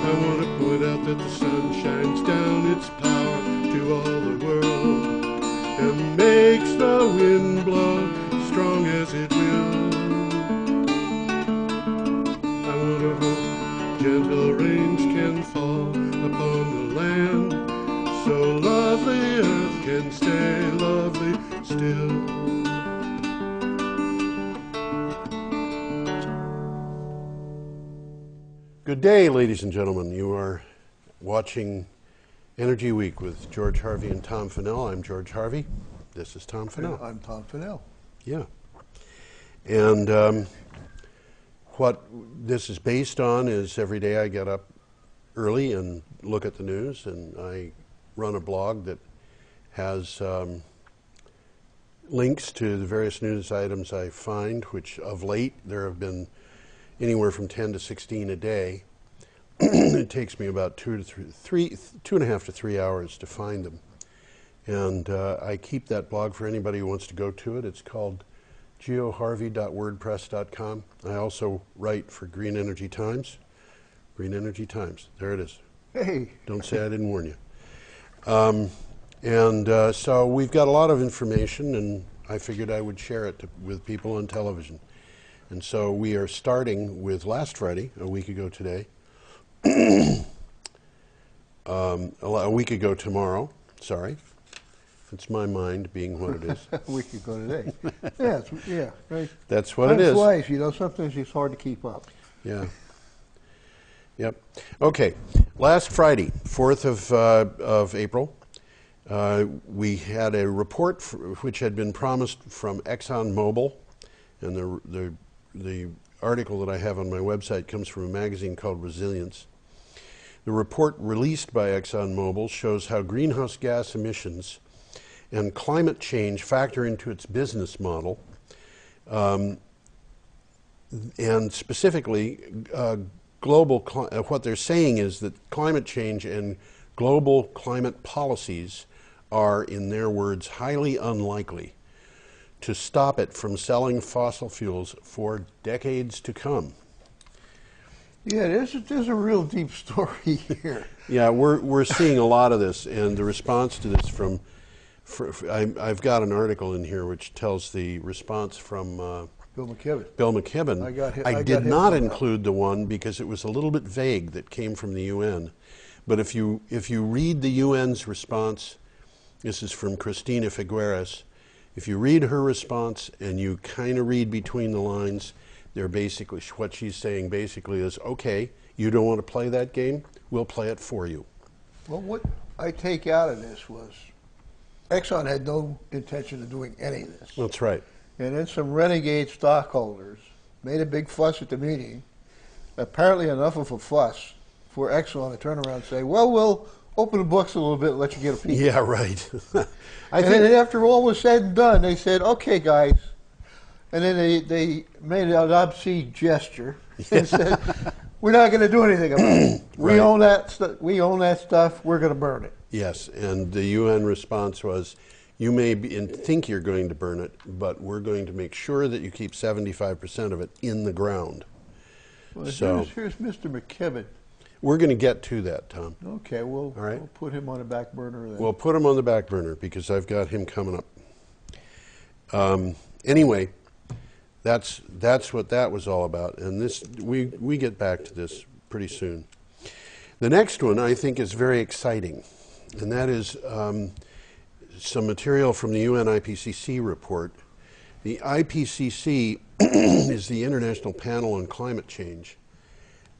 I want to point out that the sun shines down its power to all the world and makes the wind blow strong as it will. I want to hope gentle rains can fall upon the land, so lovely earth can stay lovely still. Good day, ladies and gentlemen. You are watching Energy Week with George Harvey and Tom Finnell. I'm George Harvey. This is Tom Finnell. And I'm Tom Finnell. Yeah. And what this is based on is every day I get up early and look at the news, and I run a blog that has links to the various news items I find, which of late there have been anywhere from 10 to 16 a day. It takes me about 2.5 to 3 hours to find them. And I keep that blog for anybody who wants to go to it. It's called geoharvey.wordpress.com. I also write for Green Energy Times. Green Energy Times. There it is. Hey. Don't say I didn't warn you. So we've got a lot of information, and I figured I would share it with people on television. And so we are starting with last Friday, a week ago today, a week ago tomorrow, sorry. It's my mind being what it is. A week ago today. Yeah, right. That's what it is. Life, sometimes it's hard to keep up. Yeah. Yep. Okay. Last Friday, 4th of April, we had a report which had been promised from ExxonMobil, and the article that I have on my website comes from a magazine called Resilience. The report released by ExxonMobil shows how greenhouse gas emissions and climate change factor into its business model, and specifically what they're saying is that climate change and global climate policies are, in their words, highly unlikely to stop it from selling fossil fuels for decades to come. Yeah, there's a real deep story here. Yeah, we're seeing a lot of this, and the response to this I've got an article in here which tells the response from Bill McKibben. Bill McKibben. I did not include the one because it was a little bit vague that came from the UN. But if you read the UN's response, this is from Cristina Figueres. If you read her response and you kind of read between the lines, they're basically, what she's saying basically is, okay, you don't want to play that game, we'll play it for you. Well, what I take out of this was Exxon had no intention of doing any of this. That's right. And then some renegade stockholders made a big fuss at the meeting, apparently enough of a fuss for Exxon to turn around and say, well, we'll open the books a little bit and let you get a peek. Yeah, right. And then after all was said and done, they said, okay, guys. And then they made an obscene gesture and said, we're not going to do anything about it. We own that stuff. We're going to burn it. Yes, and the UN response was, you may think you're going to burn it, but we're going to make sure that you keep 75% of it in the ground. Well, so here's Mr. McKibben. We're going to get to that, Tom. Okay, we'll put him on the back burner then. We'll put him on the back burner because I've got him coming up. Anyway, that's what that was all about, and this we get back to this pretty soon. The next one I think is very exciting, and that is some material from the UN IPCC report. The IPCC is the International Panel on Climate Change.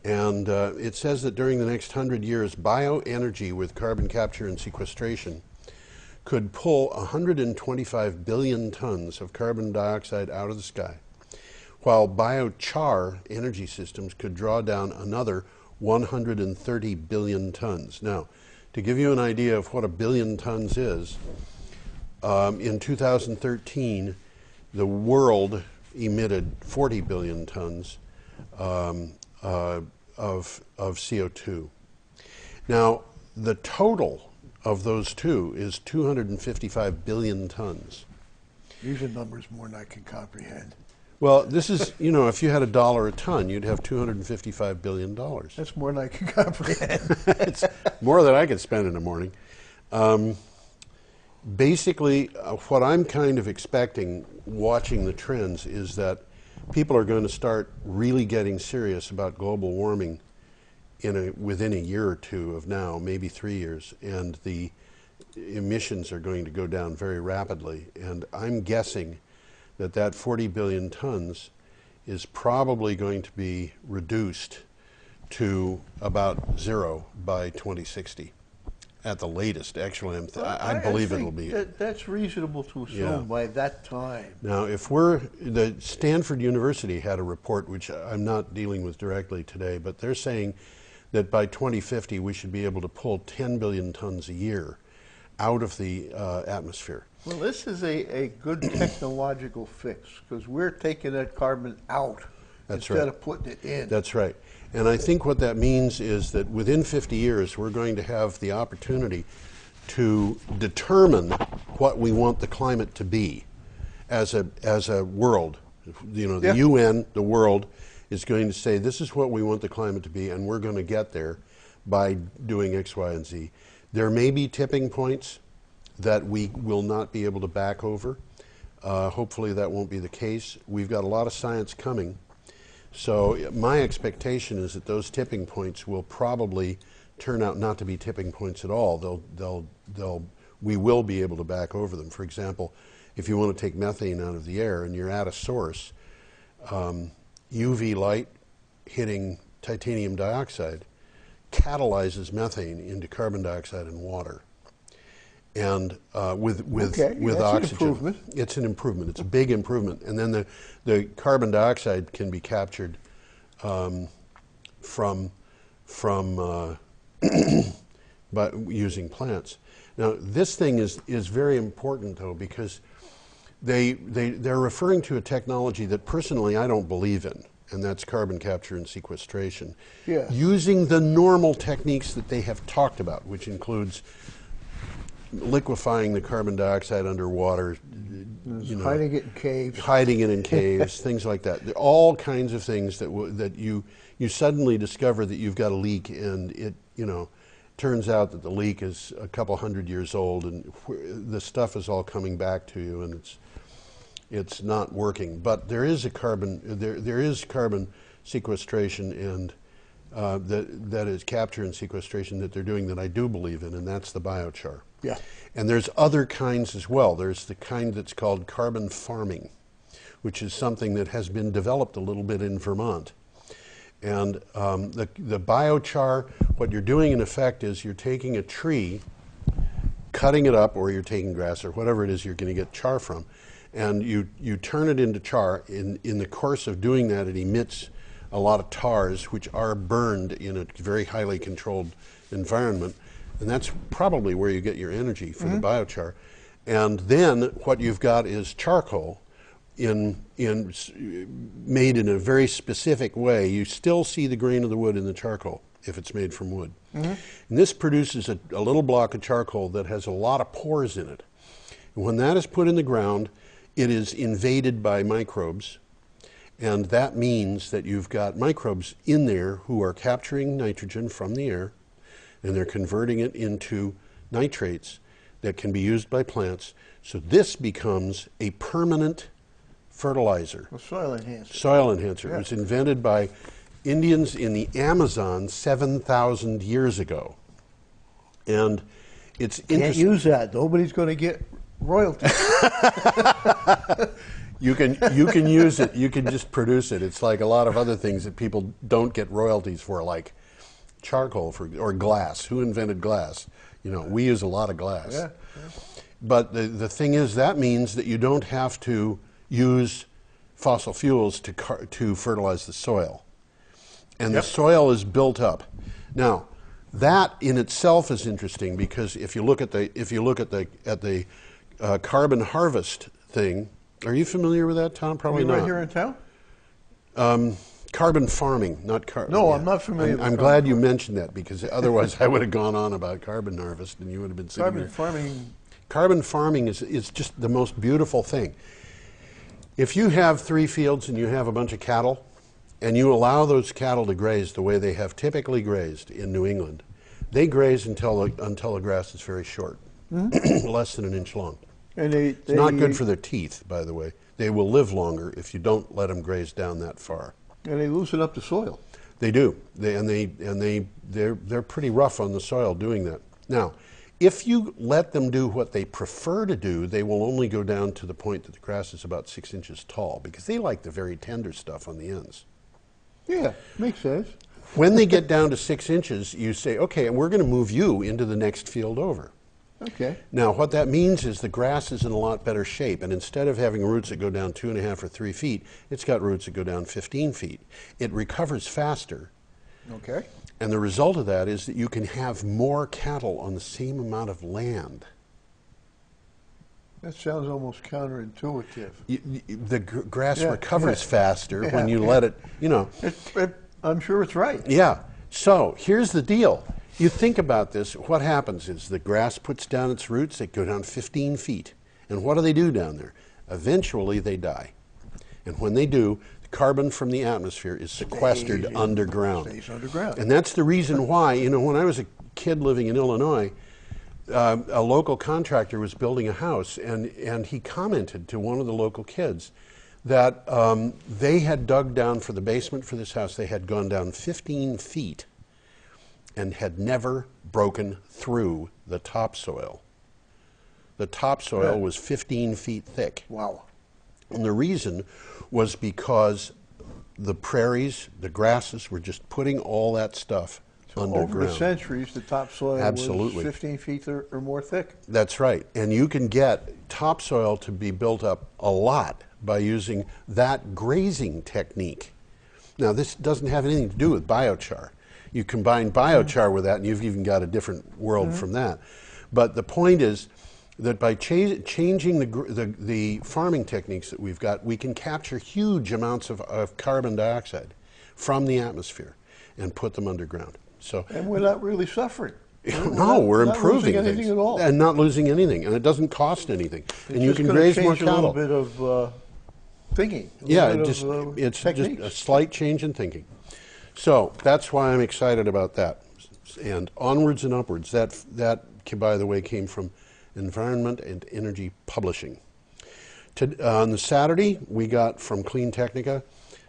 And it says that during the next 100 years, bioenergy with carbon capture and sequestration could pull 125 billion tons of carbon dioxide out of the sky, while biochar energy systems could draw down another 130 billion tons. Now, to give you an idea of what a billion tons is, in 2013, the world emitted 40 billion tons of CO2. Now, the total of those two is 255 billion tons. These are numbers more than I can comprehend. Well, this is, you know, if you had $1 a ton, you'd have $255 billion. That's more than I can comprehend. It's more than I could spend in a morning. Basically, what I'm kind of expecting, watching the trends, is that people are going to start really getting serious about global warming within a year or two of now, maybe 3 years, and the emissions are going to go down very rapidly. And I'm guessing that 40 billion tons is probably going to be reduced to about 0 by 2060 at the latest. Actually, I believe it'll be. That's reasonable to assume by that time. Now, the Stanford University had a report, which I'm not dealing with directly today, but they're saying that by 2050 we should be able to pull 10 billion tons a year out of the atmosphere. Well, this is a good technological fix, because we're taking that carbon out instead of putting it in. That's right. And I think what that means is that within 50 years, we're going to have the opportunity to determine what we want the climate to be as a world. You know, the UN, the world, is going to say, this is what we want the climate to be, and we're going to get there by doing X, Y, and Z. There may be tipping points that we will not be able to back over. Hopefully that won't be the case. We've got a lot of science coming. So my expectation is that those tipping points will probably turn out not to be tipping points at all. We will be able to back over them. For example, if you want to take methane out of the air and you're at a source, UV light hitting titanium dioxide catalyzes methane into carbon dioxide and water. And with oxygen, it's an improvement. It's a big improvement. And then the carbon dioxide can be captured from by using plants. Now, this thing is very important, though, because they're referring to a technology that personally I don't believe in, and that's carbon capture and sequestration. Yeah. Using the normal techniques that they have talked about, which includes liquefying the carbon dioxide underwater, hiding it in caves, things like that. There are all kinds of things that you suddenly discover that you've got a leak, and it turns out that the leak is a couple hundred years old, and the stuff is all coming back to you, and it's not working. But there is carbon sequestration and that is capture and sequestration that they're doing that I do believe in, and that's the biochar. Yeah. And there's other kinds as well. There's the kind that's called carbon farming, which is something that has been developed a little bit in Vermont. And the biochar, what you're doing in effect is you're taking a tree, cutting it up, or you're taking grass or whatever it is you're going to get char from, and you turn it into char. In the course of doing that, it emits a lot of tars, which are burned in a very highly controlled environment. And that's probably where you get your energy for the biochar. And then what you've got is charcoal made in a very specific way. You still see the grain of the wood in the charcoal if it's made from wood. And this produces a little block of charcoal that has a lot of pores in it. And when that is put in the ground, it is invaded by microbes. And that means that you've got microbes in there who are capturing nitrogen from the air, and they're converting it into nitrates that can be used by plants. So this becomes a permanent fertilizer. A soil enhancer. Soil enhancer. Yeah. It was invented by Indians in the Amazon 7,000 years ago. And it's interesting. Can't use that. Nobody's going to get royalties. You can use it. You can just produce it. It's like a lot of other things that people don't get royalties for, like charcoal or glass. Who invented glass? We use a lot of glass. Yeah. But the thing is, that means that you don't have to use fossil fuels to fertilize the soil, and the soil is built up. Now, that in itself is interesting, because if you look at the carbon harvest thing, are you familiar with that, Tom? Probably not. Right here in town. Carbon farming, not carbon. No, yeah. I'm not familiar with I'm glad you mentioned that, because otherwise I would have gone on about carbon harvest and you would have been sitting there. Carbon farming. Carbon farming is just the most beautiful thing. If you have 3 fields and you have a bunch of cattle, and you allow those cattle to graze the way they have typically grazed in New England, they graze until the grass is very short, less than an inch long. And it's not good for their teeth, by the way. They will live longer if you don't let them graze down that far. And they loosen up the soil. They do. They're pretty rough on the soil doing that. Now, if you let them do what they prefer to do, they will only go down to the point that the grass is about 6 inches tall, because they like the very tender stuff on the ends. Yeah, makes sense. When they get down to 6 inches, you say, okay, and we're going to move you into the next field over. Okay. Now, what that means is the grass is in a lot better shape, and instead of having roots that go down 2.5 or 3 feet, it's got roots that go down 15 feet. It recovers faster. Okay. And the result of that is that you can have more cattle on the same amount of land. That sounds almost counterintuitive. The grass recovers faster when you let it, you know. I'm sure it's right. Yeah. So here's the deal. You think about this. What happens is the grass puts down its roots. They go down 15 feet. And what do they do down there? Eventually they die. And when they do, carbon from the atmosphere is sequestered underground. Stays underground. And that's the reason why, you know, when I was a kid living in Illinois, a local contractor was building a house, and he commented to one of the local kids that they had dug down for the basement for this house. They had gone down 15 feet and had never broken through the topsoil. The topsoil was 15 feet thick. Wow. And the reason was because the prairies, the grasses, were just putting all that stuff underground. Over the centuries, the topsoil was 15 feet or more thick. That's right. And you can get topsoil to be built up a lot by using that grazing technique. Now, this doesn't have anything to do with biochar. You combine biochar with that, and you've even got a different world from that. But the point is that by changing the farming techniques that we've got, we can capture huge amounts of carbon dioxide from the atmosphere and put them underground. So, and we're not really suffering. No, we're improving not losing anything at all. And not losing anything, and it doesn't cost anything. And you can graze more cattle. A little bit of thinking. It's just a slight change in thinking. So that's why I'm excited about that. And onwards and upwards. That, by the way, came from Environment and Energy Publishing. On the Saturday, we got from Clean Technica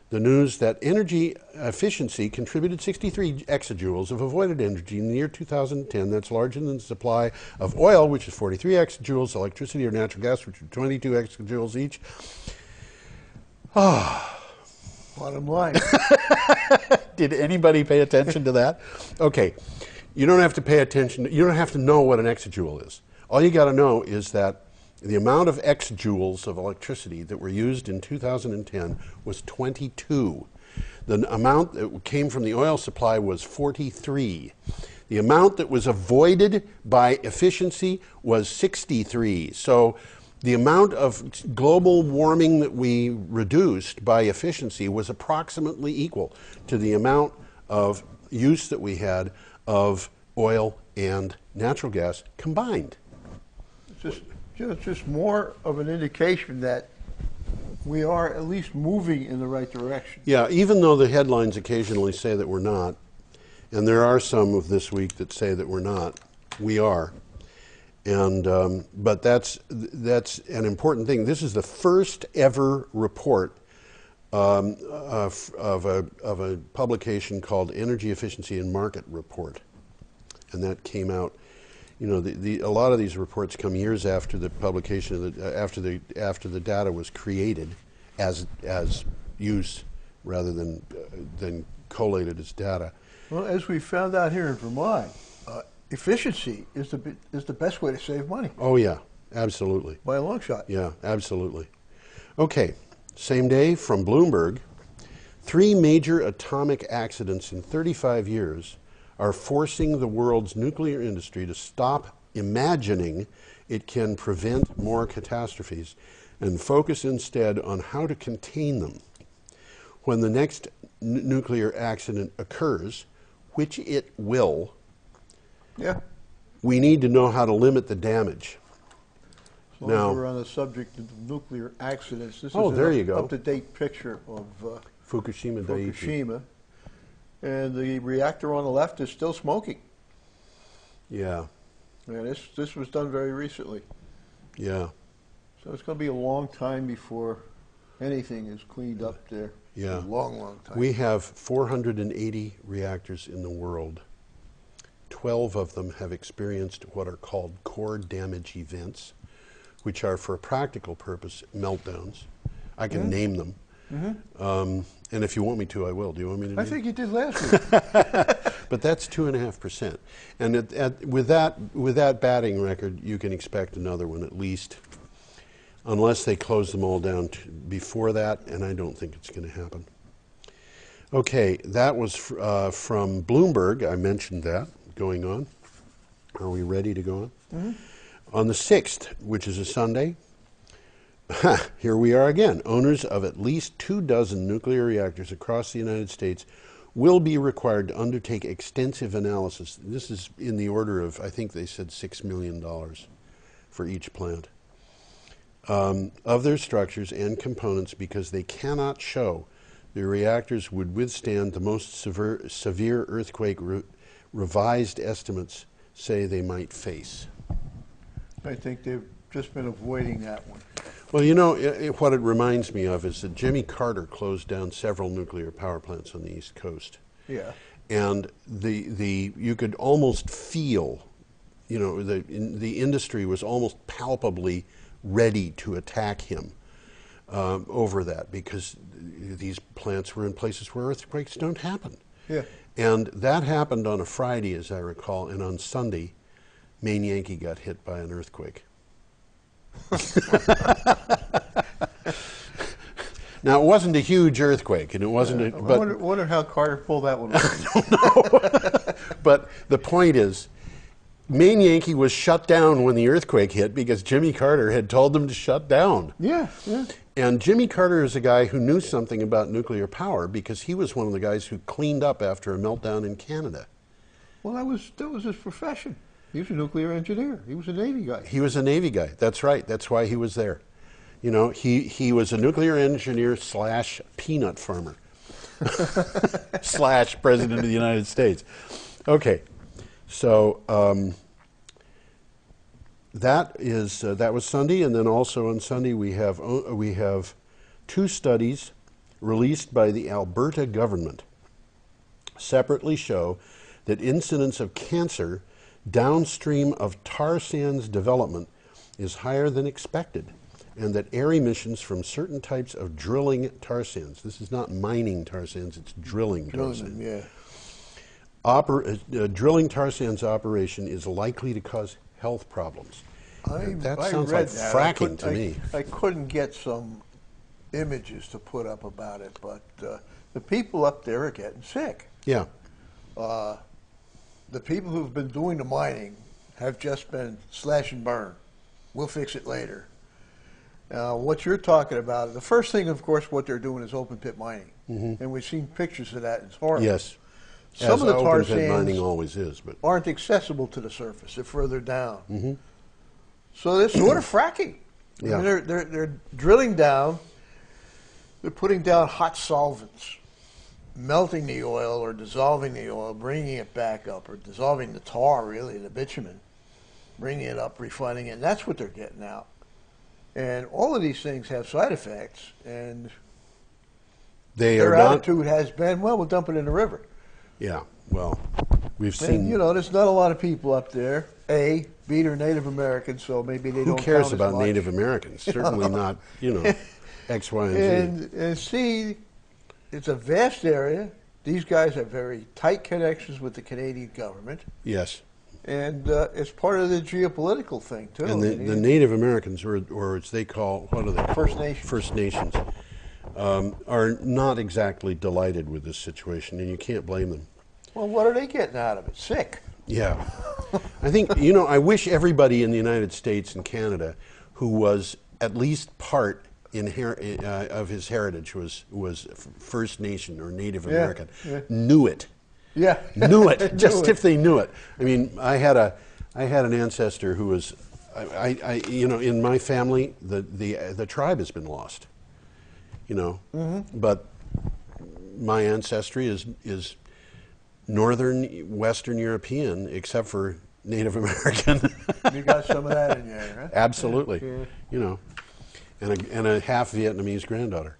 the news that energy efficiency contributed 63 exajoules of avoided energy in the year 2010. That's larger than the supply of oil, which is 43 exajoules, electricity or natural gas, which are 22 exajoules each. Bottom line. Did anybody pay attention to that? Okay, you don't have to pay attention. You don't have to know what an exajoule is. All you got to know is that the amount of exajoules of electricity that were used in 2010 was 22. The amount that came from the oil supply was 43. The amount that was avoided by efficiency was 63. So the amount of global warming that we reduced by efficiency was approximately equal to the amount of use that we had of oil and natural gas combined. It's just more of an indication that we are at least moving in the right direction. Yeah, even though the headlines occasionally say that we're not, and there are some of this week that say that we're not, we are. And but that's an important thing. This is the first ever report of a publication called Energy Efficiency and Market Report, and that came out. You know, a lot of these reports come years after the publication of after the data was created as use rather than collated as data. Well, as we found out here in Vermont, efficiency is the best way to save money. Oh yeah, absolutely. By a long shot. Yeah, absolutely. Okay, same day from Bloomberg, 3 major atomic accidents in 35 years are forcing the world's nuclear industry to stop imagining it can prevent more catastrophes and focus instead on how to contain them. When the next nuclear accident occurs, which it will, yeah, we need to know how to limit the damage. As long as we're on the subject of nuclear accidents, this is there you an go. up-to-date picture of Fukushima Daiichi. Fukushima. And the reactor on the left is still smoking. Yeah. And this was done very recently. Yeah. So it's going to be a long time before anything is cleaned up there. Yeah. A long, long time. We have 480 reactors in the world. 12 of them have experienced what are called core damage events, which are, for a practical purpose, meltdowns. I can name them. And if you want me to, I will. Do you want me to? I think you did last week. But that's 2.5%. And with that batting record, you can expect another one at least, unless they close them all down before that, and I don't think it's going to happen. Okay, that was from Bloomberg. I mentioned that going on. Are we ready to go on? On the 6th, which is a Sunday, here we are again. Owners of at least 24 nuclear reactors across the United States will be required to undertake extensive analysis. This is in the order of, I think they said $6 million for each plant, of their structures and components, because they cannot show the reactors would withstand the most severe earthquake revised estimates say they might face. I think they've just been avoiding that one. Well, you know, what it reminds me of is that Jimmy Carter closed down several nuclear power plants on the East Coast. Yeah. And you could almost feel, you know, the industry was almost palpably ready to attack him over that, because these plants were in places where earthquakes don't happen. Yeah. And that happened on a Friday, as I recall, and on Sunday, Maine Yankee got hit by an earthquake. Now, it wasn't a huge earthquake, and it wasn't. I wonder how Carter pulled that one off. I don't know. But the point is, Maine Yankee was shut down when the earthquake hit because Jimmy Carter had told them to shut down. Yeah, yeah. And Jimmy Carter is a guy who knew something about nuclear power, because he was one of the guys who cleaned up after a meltdown in Canada. Well, that was his profession. He was a nuclear engineer. He was a Navy guy. He was a Navy guy. That's right. That's why he was there. You know, he was a nuclear engineer / peanut farmer / President of the United States. Okay, so that was Sunday, and then also on Sunday we have 2 studies released by the Alberta government separately show that incidence of cancer downstream of tar sands development is higher than expected, and that air emissions from certain types of drilling tar sands — this is not mining tar sands, it's drilling tar sands — drilling tar sands operation is likely to cause health problems. That sounds like fracking to me. I couldn't get some images to put up about it, but the people up there are getting sick. Yeah. The people who've been doing the mining have just been slash and burn. We'll fix it later. What you're talking about, the first thing, of course, what they're doing is open pit mining. And we've seen pictures of that. It's horrible. Yes. Some of the tar open pit sands mining always is, but aren't accessible to the surface. They're further down. So they're sort of fracking. Yeah. I mean, they're drilling down. They're putting down hot solvents, melting the oil or dissolving the oil, bringing it back up, or dissolving the tar, really, the bitumen, bringing it up, refining it, and that's what they're getting out. And all of these things have side effects, and their attitude has been, well, we'll dump it in the river. Yeah, well, we've seen... And, you know, there's not a lot of people up there. A, B, they're Native Americans, so maybe they don't count as much. Who cares about Native Americans? Certainly not, you know, X, Y, and Z. And C, it's a vast area. These guys have very tight connections with the Canadian government. Yes. And it's part of the geopolitical thing, too. And the Native Americans, or as they call, what are they? First Nations. First Nations, are not exactly delighted with this situation, and you can't blame them. Well, what are they getting out of it? Sick. Yeah. I think, you know, I wish everybody in the United States and Canada who was at least part of his heritage was First Nation or Native American knew it. Yeah. Knew it. Just if they knew it. I mean, I had an ancestor who was you know, in my family, the tribe has been lost. You know, but my ancestry is northern Western European, except for Native American. You got some of that in you, huh? Absolutely. Yeah. You know, and a half Vietnamese granddaughter.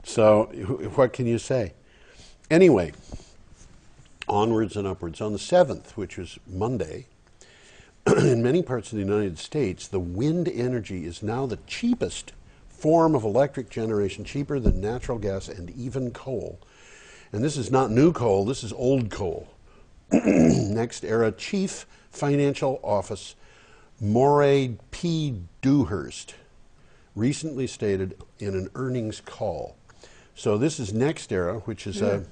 So what can you say? Anyway, onwards and upwards. On the 7th, which was Monday, in many parts of the United States, the wind energy is now the cheapest form of electric generation, cheaper than natural gas and even coal. And this is not new coal, this is old coal. Next era Chief Financial Officer Moray P. Dewhurst recently stated in an earnings call. So this is Next Era, which is a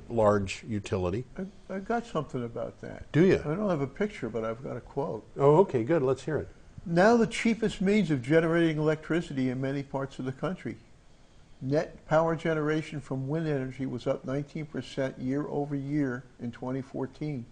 large utility. I got something about that. Do you? I don't have a picture, but I've got a quote. Oh, okay, good. Let's hear it. Now the cheapest means of generating electricity in many parts of the country. Net power generation from wind energy was up 19% year over year in 2014,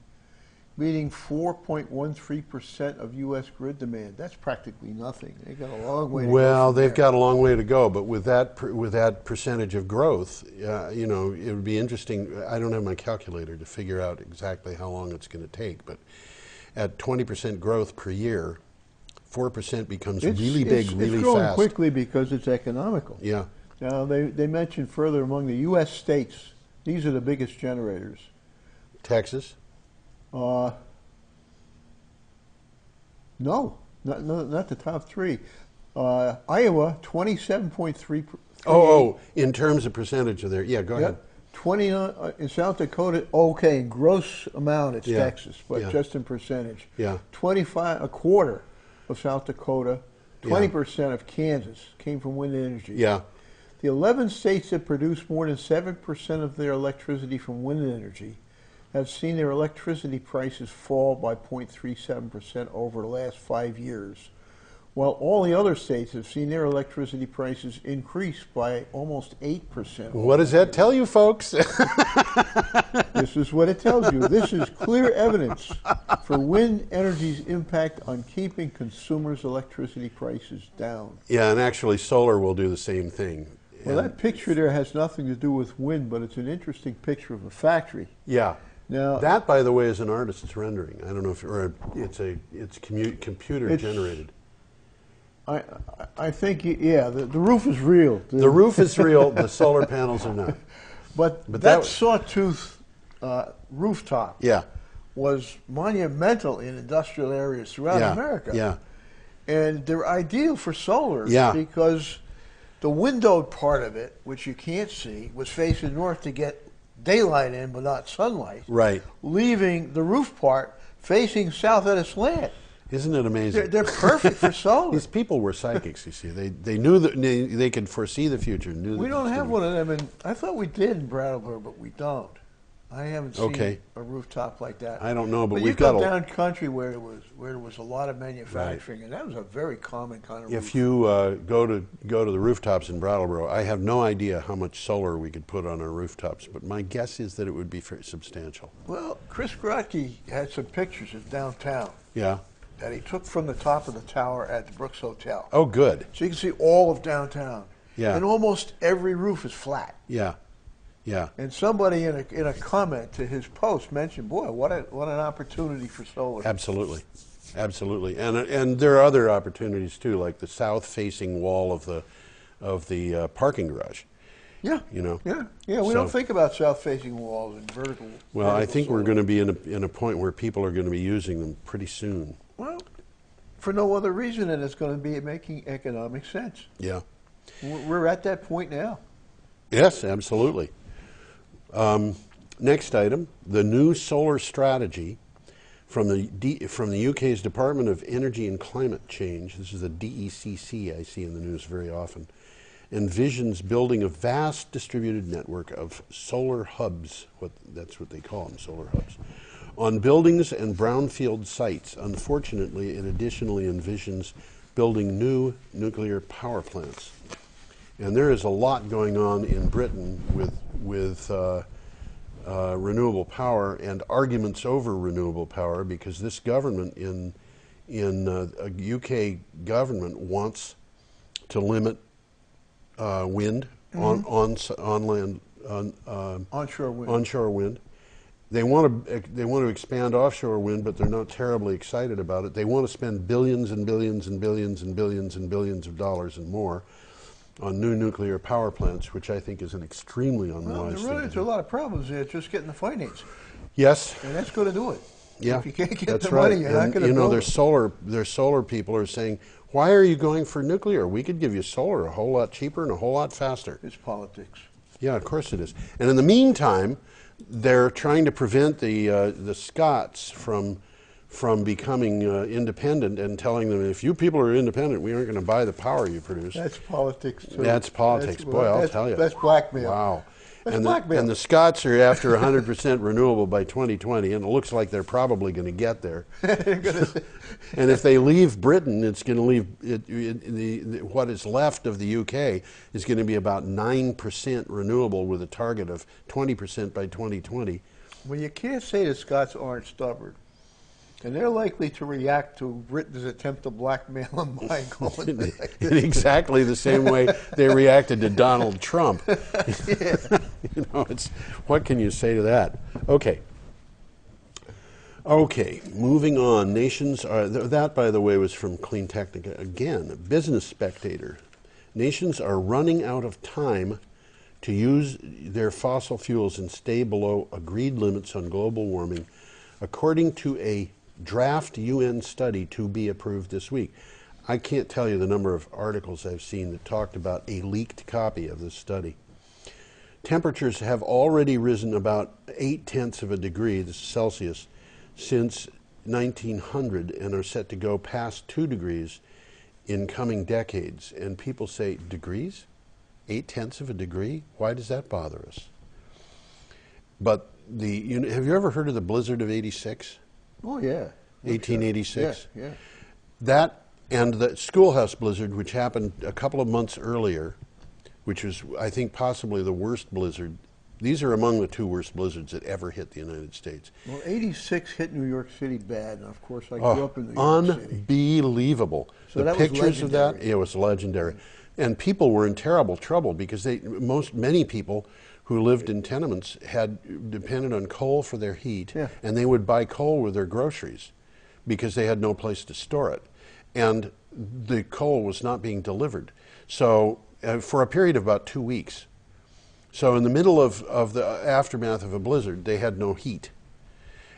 meeting 4.13% of U.S. grid demand. That's practically nothing. They got a long way to go. Well, they've got a long way to go, but with that percentage of growth, you know, it would be interesting. I don't have my calculator to figure out exactly how long it's going to take, but at 20% growth per year, 4% becomes really big, really it's growing fast. Quickly because it's economical. Yeah. Now, they mentioned further among the U.S. states, these are the biggest generators. Texas? No, not the top three. Iowa, 27.3. Oh, in terms of percentage of their, yeah, go ahead. 29 in South Dakota. Okay, in gross amount it's Texas, but just in percentage. Yeah. 25, a quarter of South Dakota, 20% of Kansas came from wind energy. Yeah. The 11 states that produce more than 7% of their electricity from wind energy have seen their electricity prices fall by 0.37% over the last 5 years, while all the other states have seen their electricity prices increase by almost 8%. What does that tell you, folks? This is what it tells you. This is clear evidence for wind energy's impact on keeping consumers' electricity prices down. Yeah, and actually solar will do the same thing. Well, that picture there has nothing to do with wind, but it's an interesting picture of a factory. Yeah. Now, that, by the way, is an artist's rendering. I don't know if it's computer generated. I think, yeah, the roof is real. The roof is real. The solar panels are not. But that sawtooth rooftop was monumental in industrial areas throughout America. Yeah. And they're ideal for solar because the windowed part of it, which you can't see, was facing north to get daylight in but not sunlight. Right. Leaving the roof part facing south at a slant. Isn't it amazing? They're perfect for solar. These people were psychics, you see. They knew that they could foresee the future. We don't have one of them, and I thought we did in Brattleboro, but we don't. I haven't seen a rooftop like that. I don't know, but we've you got go down country where there was a lot of manufacturing, and that was a very common kind of roof. If you go to the rooftops in Brattleboro, I have no idea how much solar we could put on our rooftops, but my guess is that it would be very substantial. Well, Chris Grotke had some pictures of downtown. Yeah. That he took from the top of the tower at the Brooks Hotel. Oh, good. So you can see all of downtown. Yeah. And almost every roof is flat. Yeah. Yeah. And somebody in a comment to his post mentioned, boy, what an opportunity for solar. Absolutely. Absolutely. And there are other opportunities too, like the south-facing wall of the parking garage. Yeah. You know. Yeah. Yeah. We don't think about south-facing walls and vertical. Well, I think we're going to be in a point where people are going to be using them pretty soon. Well, for no other reason than it's going to be making economic sense. Yeah. We're at that point now. Yes, absolutely. Next item, the new solar strategy from the UK's Department of Energy and Climate Change. This is the DECC I see in the news very often. Envisions building a vast distributed network of solar hubs, that's what they call them, solar hubs, on buildings and brownfield sites. Unfortunately, it additionally envisions building new nuclear power plants. And there is a lot going on in Britain with renewable power and arguments over renewable power, because this government in UK government wants to limit wind on land, onshore wind. They want to expand offshore wind, but they're not terribly excited about it. They want to spend billions and billions and billions and billions and billions of dollars and more on new nuclear power plants, which I think is an extremely unwise thing. Well, they're running into a lot of problems there, just getting the financing. Yes. And that's going to do it. Yeah, if you can't get that's the right. money, you're not going to build it. Their solar people are saying, why are you going for nuclear? We could give you solar a whole lot cheaper and a whole lot faster. It's politics. Yeah, of course it is. And in the meantime, they're trying to prevent the Scots from becoming independent, and telling them, if you people are independent, we aren't going to buy the power you produce. That's politics, too. That's politics. Boy, I'll tell you. That's blackmail. Wow. That's blackmail. And the Scots are after 100% renewable by 2020, and it looks like they're probably going to get there. And if they leave Britain, it's going to leave what is left of the UK is going to be about 9% renewable, with a target of 20% by 2020. Well, you can't say the Scots aren't stubborn. And they're likely to react to Britain's attempt to blackmail them by going in exactly the same way they reacted to Donald Trump. You know, what can you say to that? Okay. Okay, moving on. Nations are, that, by the way, was from Clean Technica again, Business Spectator. Nations are running out of time to use their fossil fuels and stay below agreed limits on global warming, according to a draft UN study to be approved this week. I can't tell you the number of articles I've seen that talked about a leaked copy of this study. Temperatures have already risen about 0.8 of a degree Celsius since 1900, and are set to go past 2 degrees in coming decades. And people say, degrees? 0.8 of a degree? Why does that bother us? But have you ever heard of the blizzard of '86? Oh, yeah. 1886. Yeah, yeah. That and the schoolhouse blizzard, which happened a couple of months earlier, which was, I think, possibly the worst blizzard. These are among the 2 worst blizzards that ever hit the United States. Well, '86 hit New York City bad, and of course I grew up in New York City. Unbelievable. So the that was pictures of that, legendary. it was legendary. And people were in terrible trouble, because many people who lived in tenements had depended on coal for their heat, Yeah. and they would buy coal with their groceries because they had no place to store it. And the coal was not being delivered. So for a period of about 2 weeks. So in the middle of the aftermath of a blizzard, they had no heat.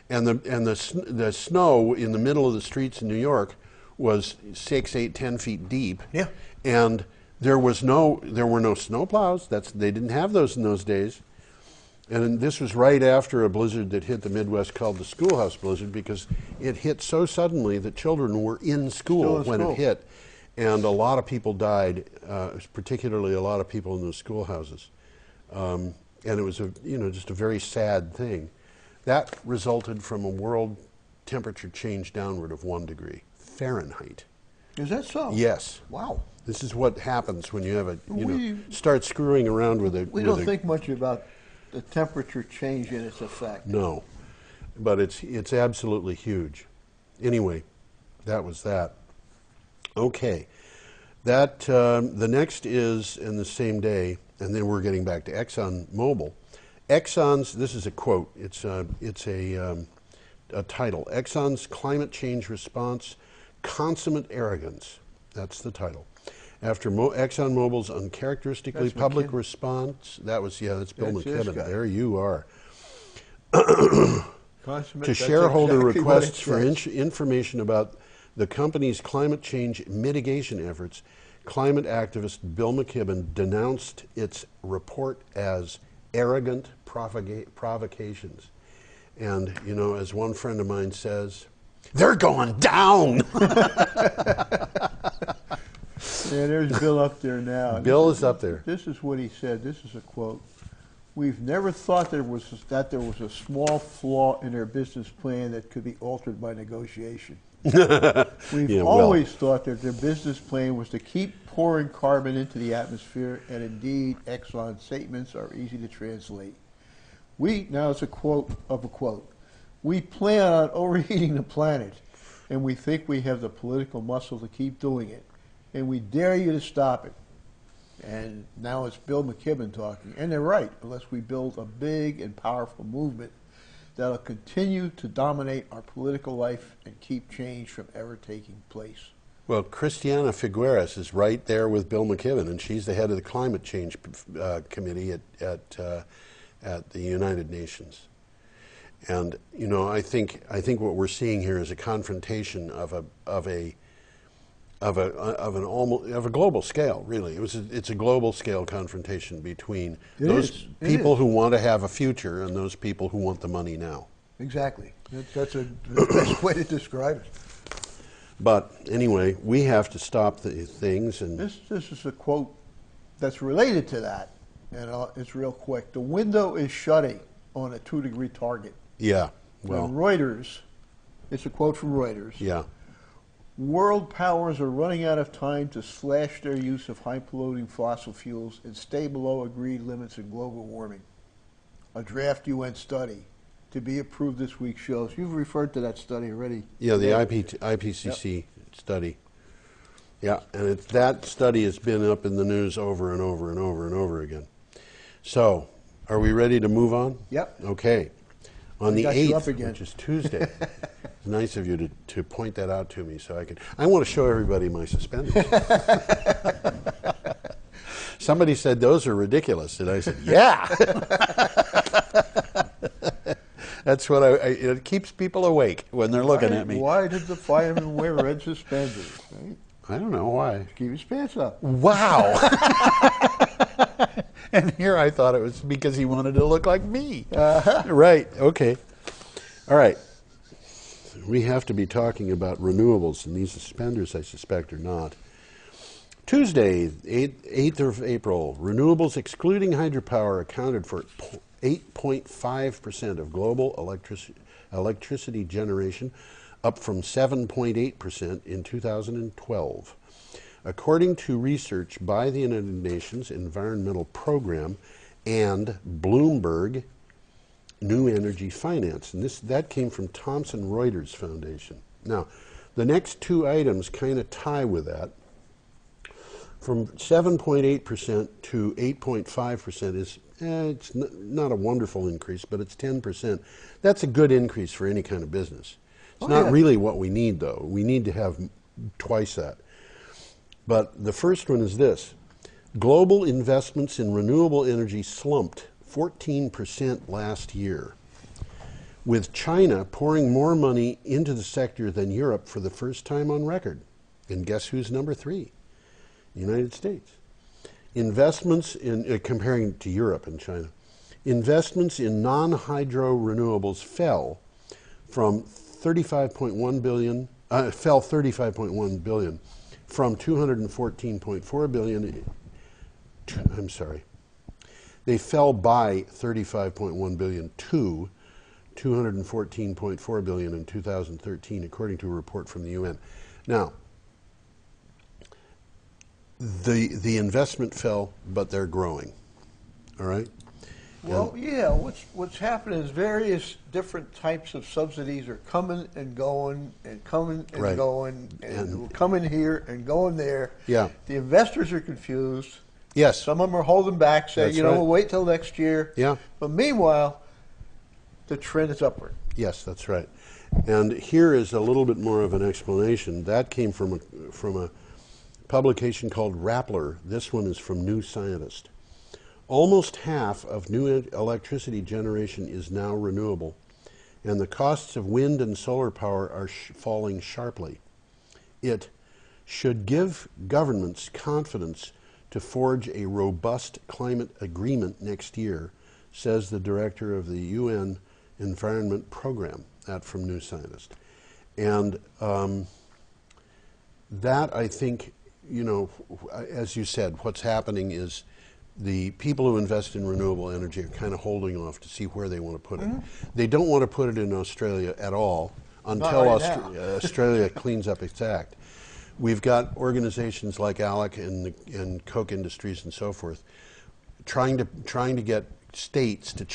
And the snow in the middle of the streets in New York was 6, 8, 10 feet deep. Yeah. And there were no snowplows. They didn't have those in those days. And this was right after a blizzard that hit the Midwest called the schoolhouse blizzard, because it hit so suddenly that children were in school when it hit. And a lot of people died, particularly a lot of people in those schoolhouses. And it was just a very sad thing. That resulted from a world temperature change downward of 1 degree Fahrenheit. Is that so? Yes. Wow. This is what happens when you have start screwing around with it. We don't think much about the temperature change and its effect. No, but it's absolutely huge. Anyway, that was that. Okay, that the next is in the same day, and then we're getting back to ExxonMobil. Exxon's, this is a quote. It's a title. Exxon's climate change response, consummate arrogance. That's the title. After ExxonMobil's uncharacteristically public response, that's Bill McKibben. There you are. To shareholder requests for information about the company's climate change mitigation efforts, climate activist Bill McKibben denounced its report as arrogant provocations. And, as one friend of mine says, they're going down! Yeah, there's Bill up there now. Bill is up there. This is what he said. This is a quote. We've never thought there was a small flaw in their business plan that could be altered by negotiation. We've always thought that their business plan was to keep pouring carbon into the atmosphere, and indeed, Exxon's statements are easy to translate. Now it's a quote of a quote. We plan on overheating the planet, and we think we have the political muscle to keep doing it, and we dare you to stop it. And now it's Bill McKibben talking. And they're right, unless we build a big and powerful movement that'll continue to dominate our political life and keep change from ever taking place. Well, Christiana Figueres is right there with Bill McKibben, and she's the head of the Climate Change Committee at the United Nations. And you know, I think what we're seeing here is a confrontation of a global scale. Really, it's a global scale confrontation between those people who want to have a future and those people who want the money now. Exactly. That's the best way to describe it. But anyway, we have to stop the things. And this is a quote that's related to that, and it's real quick. The window is shutting on a 2-degree target. Yeah. Well, Reuters. It's a quote from Reuters. Yeah. World powers are running out of time to slash their use of high-polluting fossil fuels and stay below agreed limits in global warming. A draft UN study to be approved this week shows. You've referred to that study already. Yeah, the IPCC study. Yeah, and that study has been up in the news over and over and over and over again. So, are we ready to move on? Yep. Okay. On the got you up 8th, again. which is Tuesday. It's nice of you to point that out to me so I want to show everybody my suspenders. Somebody said those are ridiculous, and I said, yeah. That's what it keeps people awake when they're looking at me. Why did the fireman wear red suspenders? Right? I don't know why. Keep his pants up. Wow. And here I thought it was because he wanted to look like me. Right, okay. All right. We have to be talking about renewables, and these suspenders, I suspect, are not. Tuesday, 8th of April, renewables excluding hydropower accounted for 8.5% of global electricity generation, up from 7.8% in 2012. According to research by the United Nations Environmental Program and Bloomberg New Energy Finance, and that came from Thomson Reuters Foundation. Now, the next two items kind of tie with that. From 7.8% to 8.5% is it's not a wonderful increase, but it's 10%. That's a good increase for any kind of business. It's not really what we need, though. We need to have twice that. But the first one is this. Global investments in renewable energy slumped 14% last year, with China pouring more money into the sector than Europe for the first time on record. And guess who's number 3? The United States. Investments in, comparing to Europe and China, investments in non-hydro renewables fell from 35.1 billion, fell 35.1 billion from 214.4 billion, I'm sorry, they fell by 35.1 billion to 214.4 billion in 2013, according to a report from the UN. Now, the investment fell, but they're growing. All right? Well, yeah, what's happening is various different types of subsidies are coming and going and coming and going and coming here and going there. Yeah. The investors are confused. Yes. Some of them are holding back, saying, we'll wait till next year. Yeah. But meanwhile, the trend is upward. Yes, that's right. And here is a little bit more of an explanation. That came from a publication called Rappler. This one is from New Scientist. Almost half of new electricity generation is now renewable, and the costs of wind and solar power are falling sharply. It should give governments confidence to forge a robust climate agreement next year, says the director of the UN Environment Program. That from New Scientist. And that, I think, as you said, what's happening is the people who invest in renewable energy are kind of holding off to see where they want to put it. They don't want to put it in Australia at all until Australia cleans up its act. We've got organizations like ALEC and Koch Industries and so forth trying to get states to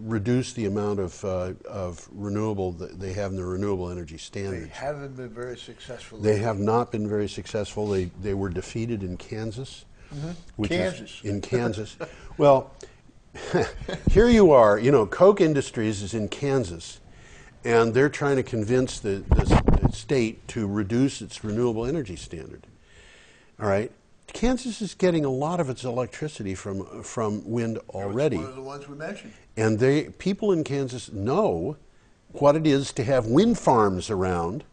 reduce the amount of renewable that they have in the renewable energy standards. They haven't been very successful. They have not been very successful. They were defeated in Kansas. Which Kansas. is in Kansas. Well, here you are. You know, Koch Industries is in Kansas, and they're trying to convince the state to reduce its renewable energy standard. All right. Kansas is getting a lot of its electricity from wind already. It's one of the ones we mentioned. And people in Kansas know what it is to have wind farms around,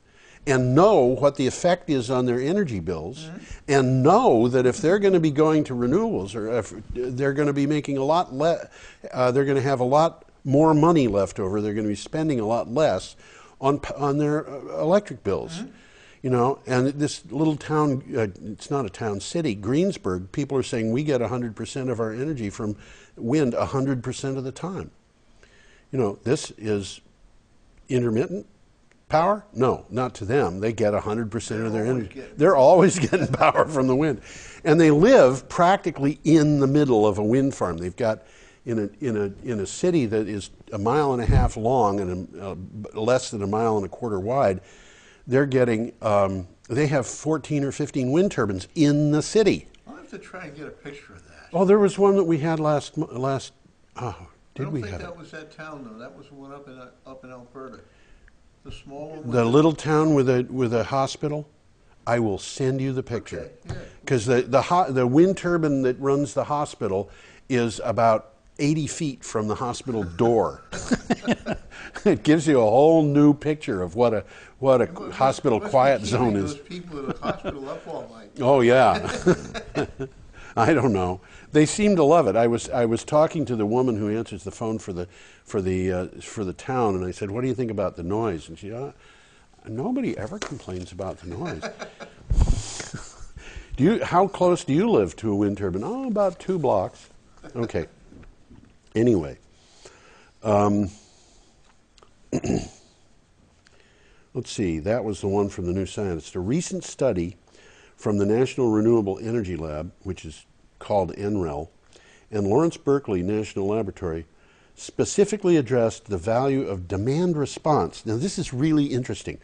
and know what the effect is on their energy bills, and know that if they're going to be going to renewables, or if they're going to be making a lot less, they're going to have a lot more money left over. They're going to be spending a lot less on their electric bills. You know, and this little town, it's not a town, city, Greensburg, people are saying we get 100% of our energy from wind 100% of the time. You know, this is intermittent power? No, not to them. They get 100% of their energy. They're always getting power from the wind. And they live practically in the middle of a wind farm. They've got, in a city that is 1.5 miles long and less than 1.25 miles wide, they're getting, they have 14 or 15 wind turbines in the city. I'll have to try and get a picture of that. Oh, there was one that we had last did we have it? I don't think that was that town, though. That was the one up in Alberta. The small one. The little town with a hospital. I will send you the picture. Because the wind turbine that runs the hospital is about 80 feet from the hospital door. It gives you a whole new picture of what a hospital quiet zone is. Those people in the hospital up all night. Oh yeah. I don't know. They seem to love it. I was talking to the woman who answers the phone for the town, and I said, "What do you think about the noise?" And she, nobody ever complains about the noise. How close do you live to a wind turbine? Oh, about 2 blocks. Okay. Anyway, let's see. That was the one from the New Scientist. A recent study from the National Renewable Energy Lab, which is called NREL, and Lawrence Berkeley National Laboratory specifically addressed the value of demand response. Now, this is really interesting.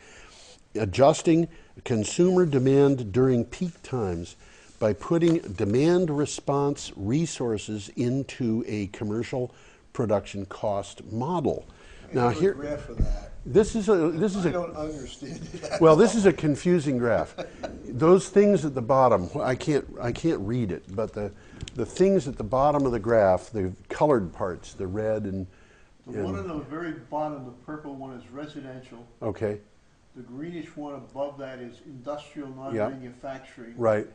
Adjusting consumer demand during peak times by putting demand response resources into a commercial production cost model. Now here, graph of that. I don't understand it. Well, this is a confusing graph. Those things at the bottom, I can't read it, but the things at the bottom of the graph, the colored parts, the red and the one on the very bottom, the purple one, is residential. Okay. The greenish one above that is industrial, non-manufacturing. Right.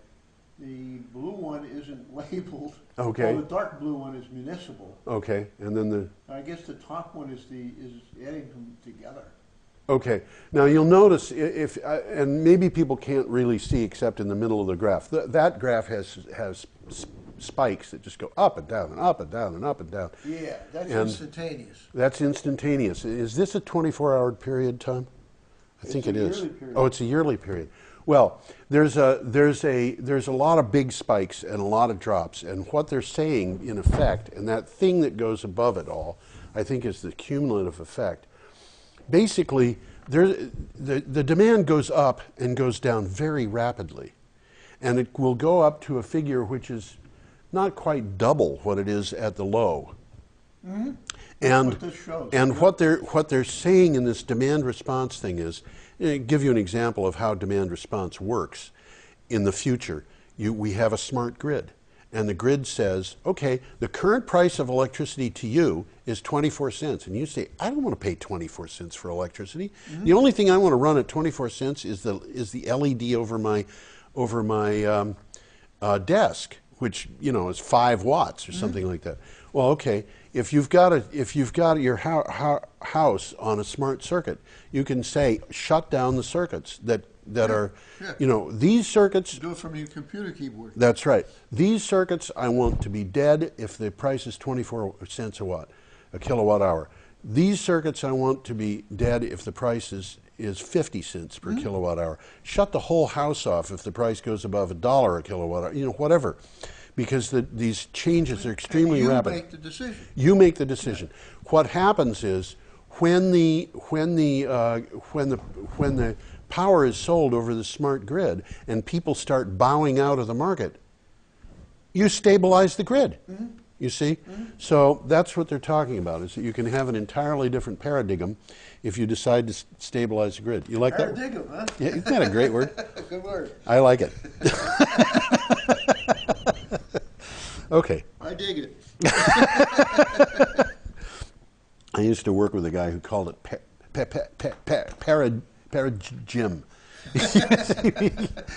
The blue one isn't labeled. Okay. Well, the dark blue one is municipal. Okay, and then I guess the top one is adding them together. Okay. Now you'll notice and maybe people can't really see except in the middle of the graph. That graph has spikes that just go up and down and up and down and up and down. Yeah, that's instantaneous. That's instantaneous. Is this a 24-hour period, Tom? I think it is. Oh, it's a yearly period. Well, there's a lot of big spikes and a lot of drops, and what they're saying in effect, and that thing that goes above it all, I think is the cumulative effect. Basically, the demand goes up and goes down very rapidly, and it will go up to a figure which is not quite double what it is at the low. Mm-hmm. And what this shows. And what they're saying in this demand response thing is, give you an example of how demand response works. In the future, we have a smart grid, and the grid says, okay, the current price of electricity to you is 24 cents, and you say, I don't want to pay 24 cents for electricity. Mm-hmm. The only thing I want to run at 24 cents is the LED over my desk, which is 5 watts or something like that. Well, okay, if you've got your house on a smart circuit, you can say shut down the circuits that are, these circuits. Do it from your computer keyboard. That's right. These circuits I want to be dead if the price is 24 cents a kilowatt hour. These circuits I want to be dead if the price is 50 cents per kilowatt hour. Shut the whole house off if the price goes above $1 a kilowatt hour. Whatever. because these changes are extremely and you rapid. make the decision. You make the decision. What happens is when the power is sold over the smart grid and people start bowing out of the market, you stabilize the grid. Mm-hmm. You see? Mm-hmm. So that's what they're talking about, is that you can have an entirely different paradigm if you decide to stabilize the grid. You like that? Paradigm, huh? Yeah, isn't that a great word? Good word. I like it. Okay. I dig it. I used to work with a guy who called it paragym.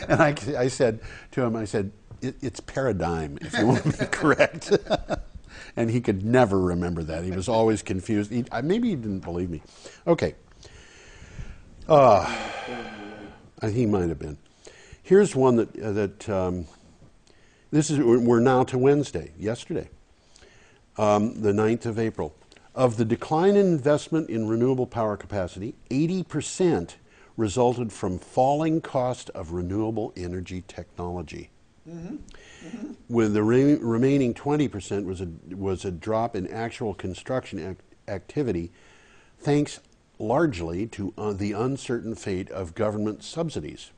And I said to him, I said, it's paradigm, if you want to be correct. And he could never remember that. He was always confused. Maybe he didn't believe me. Okay. He might have been. Here's one we're now to Wednesday, yesterday, the 9th of April. Of the decline in investment in renewable power capacity, 80% resulted from falling cost of renewable energy technology. Mm-hmm. Mm-hmm. With the remaining 20% was a drop in actual construction activity, thanks largely to the uncertain fate of government subsidies.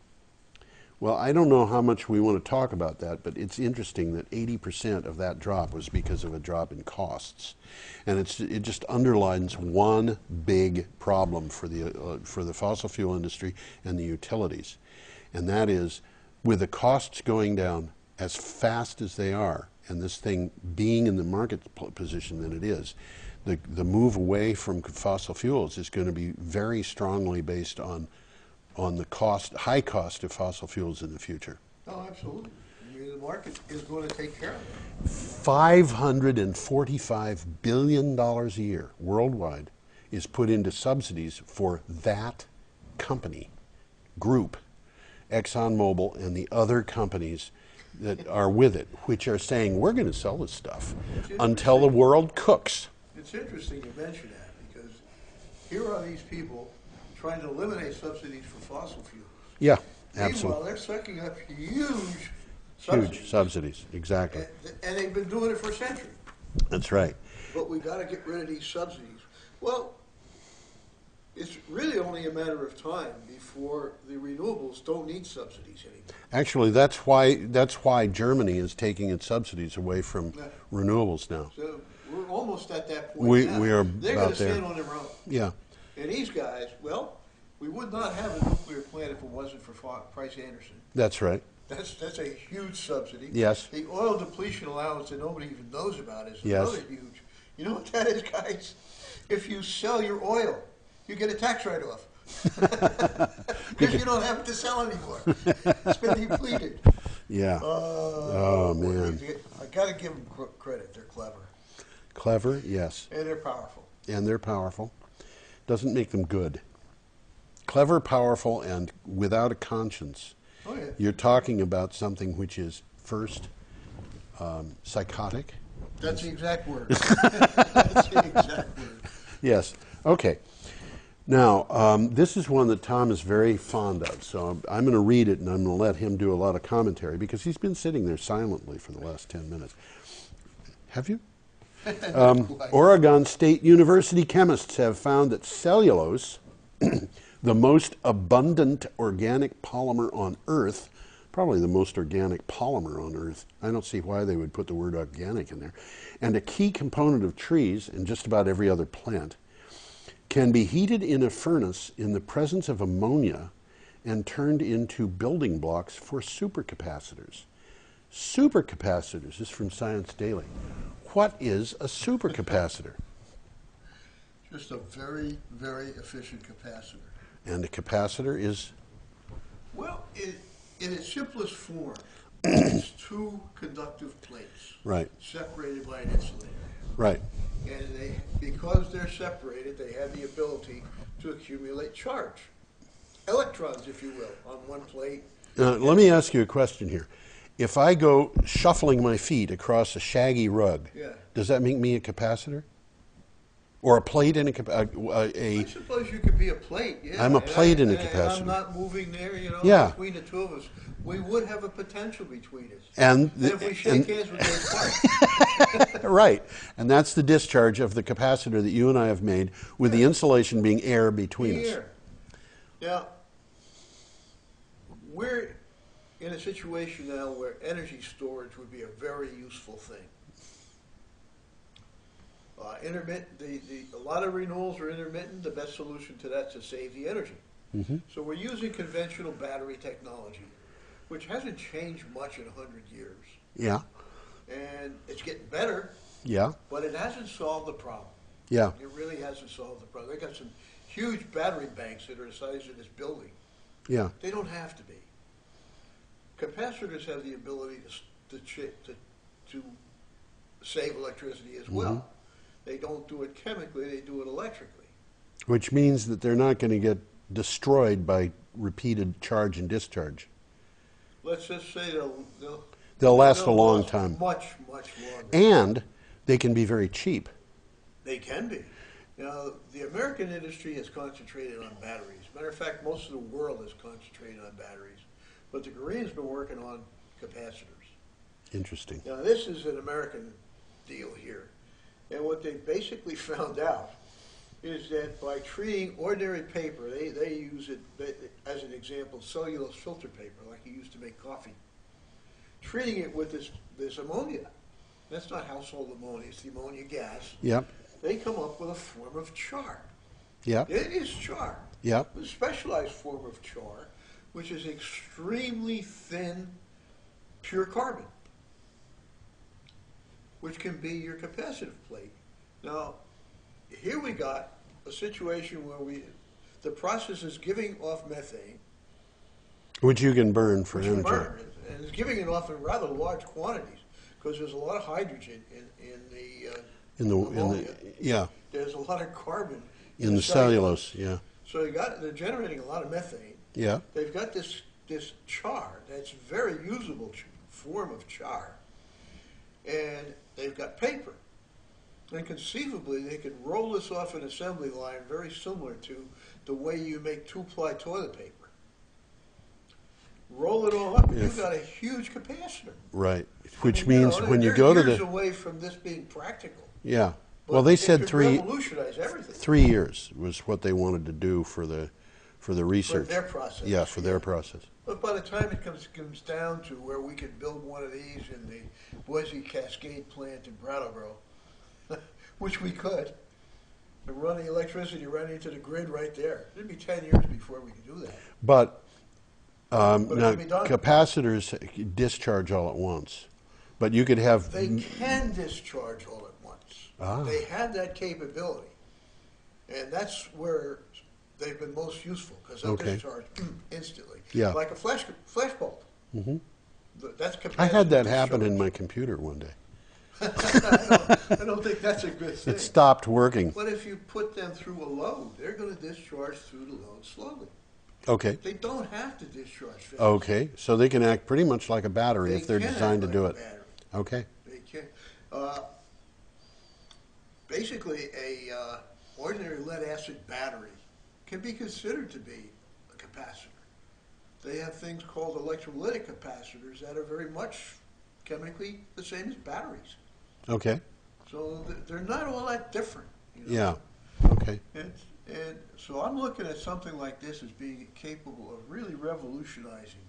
Well, I don't know how much we want to talk about that, but it's interesting that 80% of that drop was because of a drop in costs. And it just underlines one big problem for the fossil fuel industry and the utilities. And that is, with the costs going down as fast as they are, and this thing being in the market position that it is, the move away from fossil fuels is going to be very strongly based on the high cost of fossil fuels in the future. Oh, absolutely. I mean, the market is going to take care of it. $545 billion a year worldwide is put into subsidies for that company, group, ExxonMobil and the other companies that are with it, which are saying, we're going to sell this stuff until the world cooks. It's interesting you mention that, because here are these people trying to eliminate subsidies for fossil fuels. Yeah, absolutely. Meanwhile, they're sucking up huge subsidies. Huge subsidies, exactly. And they've been doing it for centuries. That's right. But we've got to get rid of these subsidies. Well, it's really only a matter of time before the renewables don't need subsidies anymore. Actually, that's why Germany is taking its subsidies away from renewables now. So we're almost at that point now. We are They're about going to there. stand on their own. Yeah. And these guys, well, we would not have a nuclear plant if it wasn't for Price Anderson. That's right. That's a huge subsidy. Yes. The oil depletion allowance that nobody even knows about is Yes. another huge. You know what that is, guys? If you sell your oil, you get a tax write-off. Because you don't have it to sell anymore. It's been depleted. Yeah. Oh, man. I got to give them credit. They're clever. Clever, yes. And they're powerful. And they're powerful. Doesn't make them good. Clever, powerful, and without a conscience. Oh, yeah. You're talking about something which is first psychotic. That's the exact word. That's the exact word. Yes. Okay. Now, this is one that Tom is very fond of, so I'm going to read it and I'm going to let him do a lot of commentary because he's been sitting there silently for the last 10 minutes. Have you? Oregon State University chemists have found that cellulose, the most abundant organic polymer on Earth, probably the most organic polymer on Earth. I don't see why they would put the word organic in there. And a key component of trees and just about every other plant, can be heated in a furnace in the presence of ammonia and turned into building blocks for supercapacitors. Supercapacitors, this is from Science Daily. What is a supercapacitor? Just a very, very efficient capacitor. And a capacitor is? Well, in its simplest form, it's two conductive plates, Right. separated by an insulator. Right. And because they're separated, they have the ability to accumulate charge. Electrons, if you will, on one plate. Let me ask you a question here. If I go shuffling my feet across a shaggy rug, Yeah. does that make me a capacitor? Or a plate in a I suppose you could be a plate, yeah. I'm a plate in a And capacitor. I'm not moving there, you know, Yeah. between the two of us. We would have a potential between us. And And if we shake hands, we go apart. right, and that's the discharge of the capacitor that you and I have made, with the insulation being air between us. Here. Now, we're in a situation now where energy storage would be a very useful thing. A lot of renewals are intermittent. The best solution to that is to save the energy. Mm-hmm. So we're using conventional battery technology, which hasn't changed much in 100 years. Yeah, And it's getting better, yeah, but it hasn't solved the problem. yeah, It really hasn't solved the problem. They've got some huge battery banks that are the size of this building. yeah. They don't have to be. Capacitors have the ability to save electricity as well. Mm-hmm. They don't do it chemically, they do it electrically. Which means that they're not going to get destroyed by repeated charge and discharge. Let's just say They'll last a they'll long last time. Much, much longer. And they can be very cheap. They can be. Now, the American industry has concentrated on batteries. Matter of fact, most of the world has concentrated on batteries. But the Koreans have been working on capacitors. Interesting. Now, this is an American deal here. And what they basically found out is that by treating ordinary paper, they use it as an example, cellulose filter paper, like you used to make coffee. Treating it with this ammonia. That's not household ammonia, it's the ammonia gas. Yep, They come up with a form of char. yep, It is char. yep. A specialized form of char, which is extremely thin, pure carbon, which can be your capacitive plate. Now, here we got a situation where the process is giving off methane, Which you can burn for which energy. you burn, and it's giving it off in rather large quantities because there's a lot of hydrogen in the ammonia. Yeah, There's a lot of carbon in the cellulose. Yeah, So they're generating a lot of methane. yeah, They've got this char that's a very usable form of char, and they've got paper. And conceivably, they could roll this off an assembly line very similar to the way you make two-ply toilet paper. Roll it all up, you've got a huge capacitor. right. Which I mean, means when you they're go to years the away from this being practical. yeah. But Well, they it said could 3 revolutionize everything 3 years was what they wanted to do for the research. for their process. Yeah, for their process. But by the time it comes down to where we could build one of these in the Boise Cascade plant in Brattleboro, which we could, and run the electricity right into the grid right there. It'd be 10 years before we could do that. But But it now can be done. capacitors discharge all at once. But you could have They can discharge all at once. Ah. They have that capability. And that's where they've been most useful, because they'll Okay. discharge instantly. Yeah. Like a flash bulb. Mm-hmm. That's capacitor I had that happen discharge. in my computer one day. I don't think that's a good thing. It stopped working. But if you put them through a load, they're going to discharge through the load slowly. Okay. They don't have to discharge fast. Okay. So they can act pretty much like a battery They if they're can designed to act do like it. a battery. Okay. They can. Basically, a ordinary lead-acid battery can be considered to be a capacitor. They have things called electrolytic capacitors that are very much chemically the same as batteries. Okay. So they're not all that different. You know? Yeah. Okay. And so I'm looking at something like this as being capable of really revolutionizing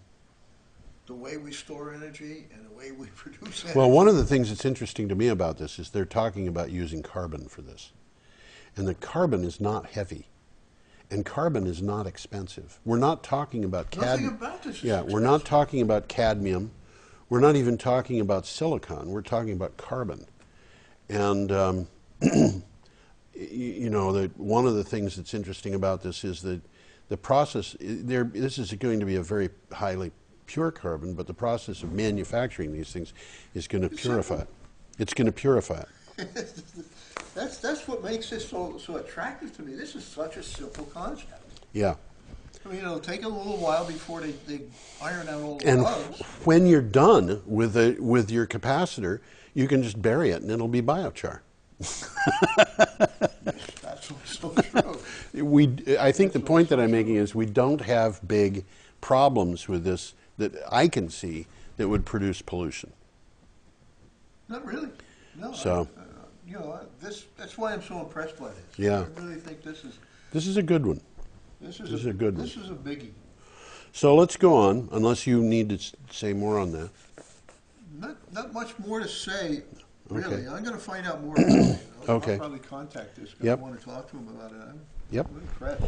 the way we store energy and the way we produce energy. Well, one of the things that's interesting to me about this is they're talking about using carbon for this. And the carbon is not heavy. And carbon is not expensive. We're not talking about Nothing about this is Yeah, we're not talking about cadmium. We're not even talking about silicon. We're talking about carbon. And you know, one of the things that's interesting about this is that the process, this is going to be a very highly pure carbon, but the process of manufacturing these things is going to purify it. It's going to purify it. That's what makes this so attractive to me. This is such a simple concept. Yeah. I mean, it'll take a little while before they iron out all the And bugs. when you're done with your capacitor, you can just bury it and it'll be biochar. That's so true. I think the point that I'm making is we don't have big problems with this that I can see that would produce pollution. Not really. No. So, that's why I'm so impressed by this. Yeah. I really think this is a good one. is a good one. This is a biggie. So let's go on, unless you need to say more on that. Not much more to say, really. Okay. I'm going to find out more about it. Okay. I'll probably contact this guy. Yep. I want to talk to him about it. Yep. I'm impressed.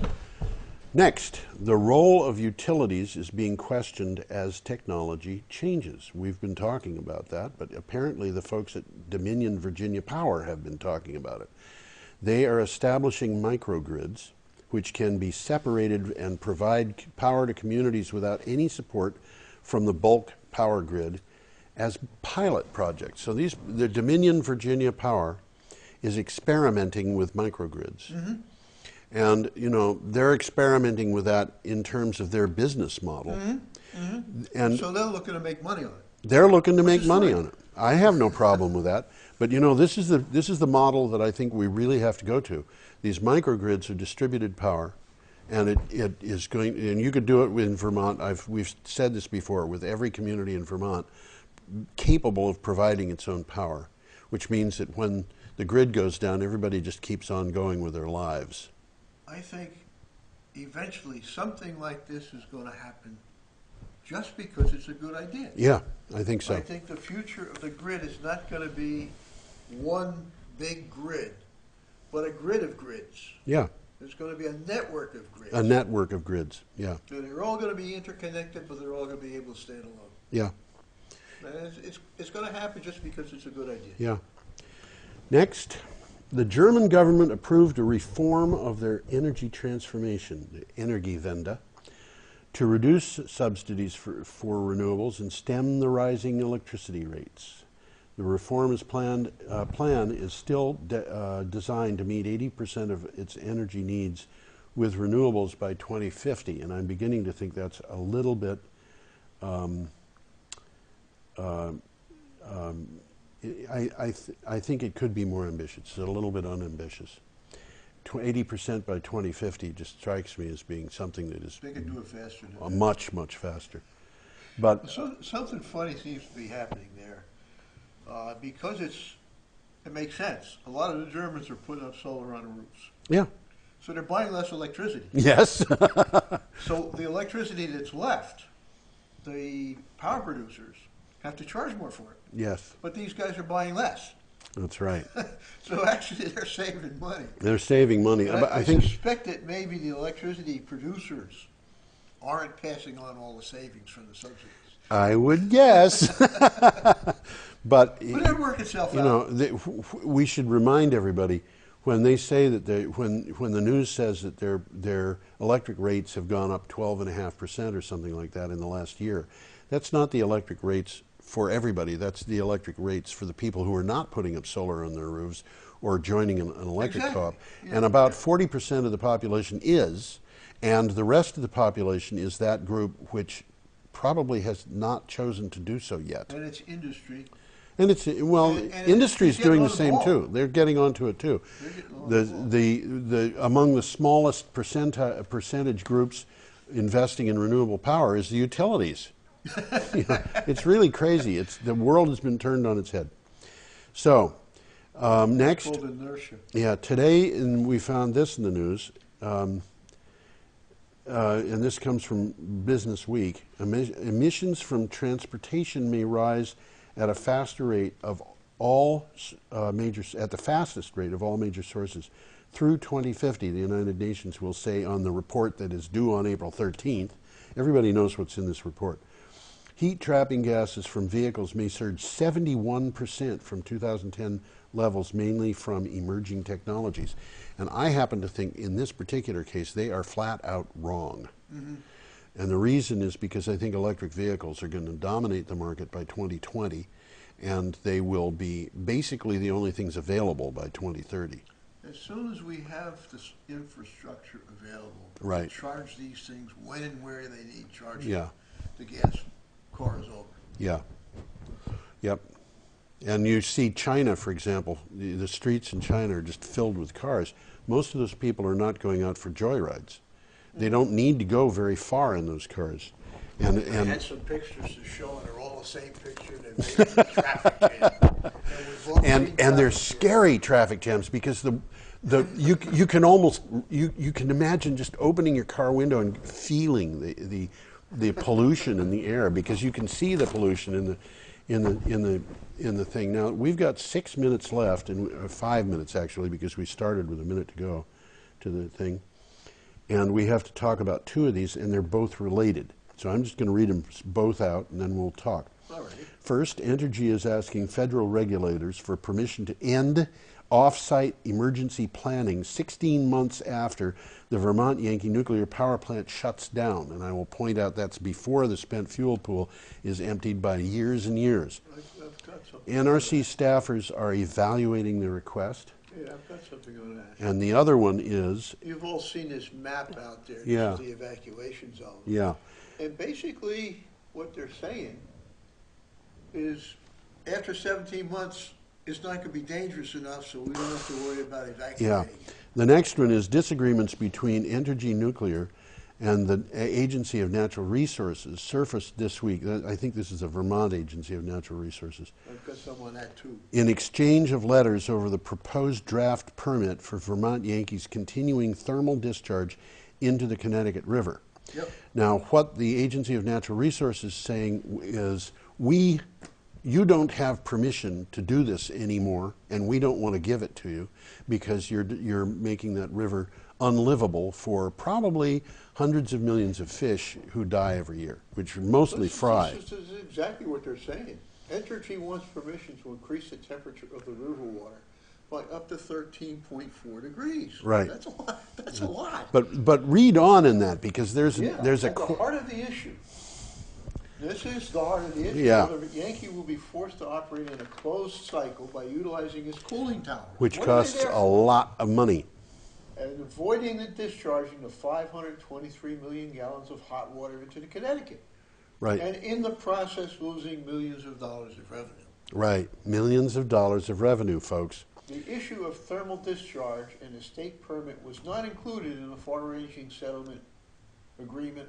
Next, the role of utilities is being questioned as technology changes. We've been talking about that, but apparently the folks at Dominion Virginia Power have been talking about it. They are establishing microgrids, which can be separated and provide power to communities without any support from the bulk power grid as pilot projects. So the Dominion Virginia Power is experimenting with microgrids. Mm-hmm. And, they're experimenting with that in terms of their business model. Mm-hmm. Mm-hmm. And so they're looking to make money on it. They're looking to make money on it. I have no problem with that. But, this is the model that I think we really have to go to. These microgrids are distributed power, and it is going, and you could do it in Vermont. We've said this before, with every community in Vermont capable of providing its own power, which means that when the grid goes down, everybody just keeps on going with their lives. I think eventually something like this is going to happen just because it's a good idea. Yeah, I think so. I think the future of the grid is not going to be one big grid, but a grid of grids. Yeah. There's going to be a network of grids. A network of grids, yeah. So they're all going to be interconnected, but they're all going to be able to stand alone. Yeah. And it's going to happen just because it's a good idea. Yeah. Next, the German government approved a reform of their energy transformation, the Energiewende, to reduce subsidies for renewables and stem the rising electricity rates. The reform plan is still designed to meet 80% of its energy needs with renewables by 2050, and I'm beginning to think that's a little bit I think it could be more ambitious. It's a little bit unambitious. 80% by 2050 just strikes me as being something that is they can do it faster. Much, much faster. But something funny seems to be happening there because it makes sense. A lot of the Germans are putting up solar on the roofs. Yeah. So they're buying less electricity. Yes. So the electricity that's left, the power producers have to charge more for it. Yes. But these guys are buying less. That's right. So actually they're saving money. They're saving money. I suspect that maybe the electricity producers aren't passing on all the savings from the subsidies. I would guess. But it'll work itself out. We should remind everybody when they say that when the news says that their electric rates have gone up 12.5% or something like that in the last year, that's not the electric rates for everybody. That's the electric rates for the people who are not putting up solar on their roofs or joining an electric co-op. Yeah. And about 40% of the population is, and the rest of the population is that group which probably has not chosen to do so yet. And it's industry. And it's industry is doing the same too. They're getting onto it too. The among the smallest percentage groups investing in renewable power is the utilities. It's really crazy. The world has been turned on its head. So next, inertia. Yeah, today, and we found this in the news, and this comes from Business Week. Emissions from transportation may rise at a faster rate of all at the fastest rate of all major sources through 2050. The United Nations will say on the report that is due on April 13th. Everybody knows what's in this report. Heat trapping gases from vehicles may surge 71% from 2010 levels, mainly from emerging technologies. And I happen to think in this particular case, they are flat out wrong. Mm-hmm. And the reason is because I think electric vehicles are going to dominate the market by 2020, and they will be basically the only things available by 2030. As soon as we have this infrastructure available right. to charge these things when and where they need charging, yeah. the gas car is over. Yeah. Yep. And you see China, for example, the streets in China are just filled with cars. Most of those people are not going out for joyrides. They don't need to go very far in those cars. I had some pictures to show, and they're all the same picture. They're made in traffic jam. And they're scary traffic jams because you can almost you can imagine just opening your car window and feeling the pollution in the air, because you can see the pollution in the thing. Now we've got 6 minutes left, and 5 minutes actually, because we started with a minute to go to the thing, and we have to talk about two of these, and they're both related. So I'm just going to read them both out, and then we'll talk. Alrighty. First, Entergy is asking federal regulators for permission to end off-site emergency planning 16 months after the Vermont Yankee nuclear power plant shuts down. And I will point out that's before the spent fuel pool is emptied by years and years. I've got something. NRC staffers are evaluating the request. Yeah, I've got something on that. And the other one is... You've all seen this map out there. Yeah. This is the evacuation zone. Yeah. And basically, what they're saying is after 17 months, it's not going to be dangerous enough, so we don't have to worry about evacuating. Yeah. The next one is disagreements between Entergy Nuclear and the Agency of Natural Resources surfaced this week. I think this is a Vermont Agency of Natural Resources. I've got some on that too. In exchange of letters over the proposed draft permit for Vermont Yankees continuing thermal discharge into the Connecticut River. Yep. Now, what the Agency of Natural Resources is saying is, you don't have permission to do this anymore, and we don't want to give it to you because you're making that river unlivable for probably hundreds of millions of fish who die every year, which are mostly fry. This is exactly what they're saying. Entergy wants permission to increase the temperature of the river water by up to 13.4 degrees. Right. That's a lot. That's a lot. But read on in that, because there's at the heart of the issue. This is the heart of the issue. Yeah. The Yankee will be forced to operate in a closed cycle by utilizing its cooling tower, which costs a lot of money. And avoiding the discharging of 523 million gallons of hot water into the Connecticut. Right. And in the process, losing millions of dollars of revenue. Right. Millions of dollars of revenue, folks. The issue of thermal discharge and the state permit was not included in the far-ranging settlement agreement,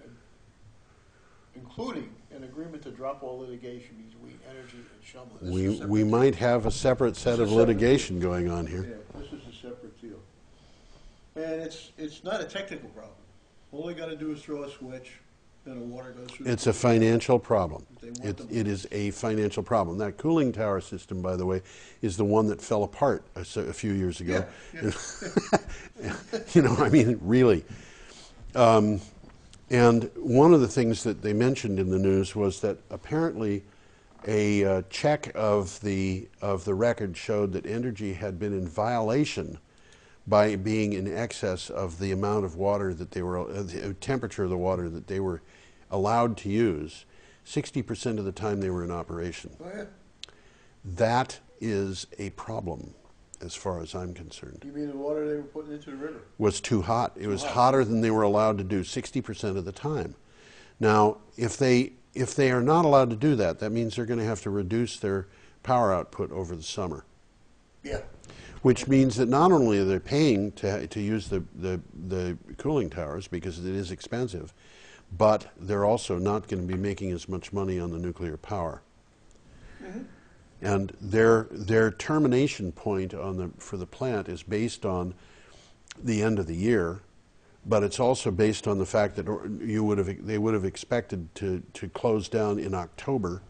including an agreement to drop all litigation between Entergy and Shumlin. We might have a separate set of litigation going on here. Yeah, this is a separate deal. And it's not a technical problem. All they got to do is throw a switch, and the water goes through. It's a financial problem. It is a financial problem. That cooling tower system, by the way, is the one that fell apart a few years ago. Yeah. You know, I mean, really. And one of the things that they mentioned in the news was that apparently a check of the record showed that Entergy had been in violation by being in excess of the amount of water that they were, the temperature of the water that they were allowed to use 60% of the time they were in operation. Oh, yeah. That is a problem, as far as I'm concerned. You mean the water they were putting into the river? Was too hot. It was hotter than they were allowed to do 60% of the time. Now, if they are not allowed to do that, that means they're going to have to reduce their power output over the summer. Yeah. Which means that not only are they paying to use the cooling towers, because it is expensive, but they're also not going to be making as much money on the nuclear power. Mm-hmm. And their termination point for the plant is based on the end of the year, but it's also based on the fact that they would have expected to close down in October,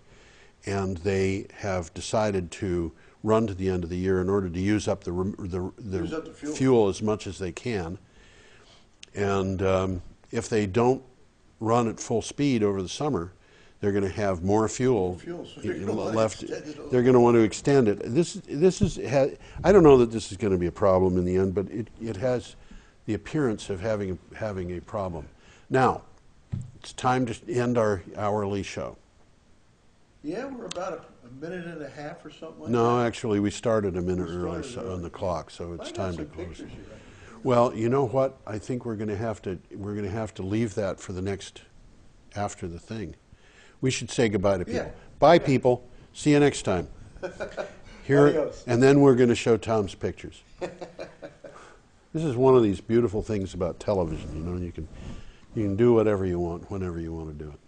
and they have decided to run to the end of the year in order to use up the fuel as much as they can. And if they don't run at full speed over the summer, they're going to have more fuel left. They're going to want to extend it. I don't know that this is going to be a problem in the end, but it has the appearance of having a problem. Now, it's time to end our hourly show. Yeah, we're about a minute and a half or something like that. No, actually, we started a minute early on the clock, so it's time to close. Well, you know what? I think we're going to have to leave that for the next after the thing. We should say goodbye to people. Yeah. Bye, people. See you next time. Here, Adios. and then we're going to show Tom's pictures. This is one of these beautiful things about television. You know, you can do whatever you want, whenever you want to do it.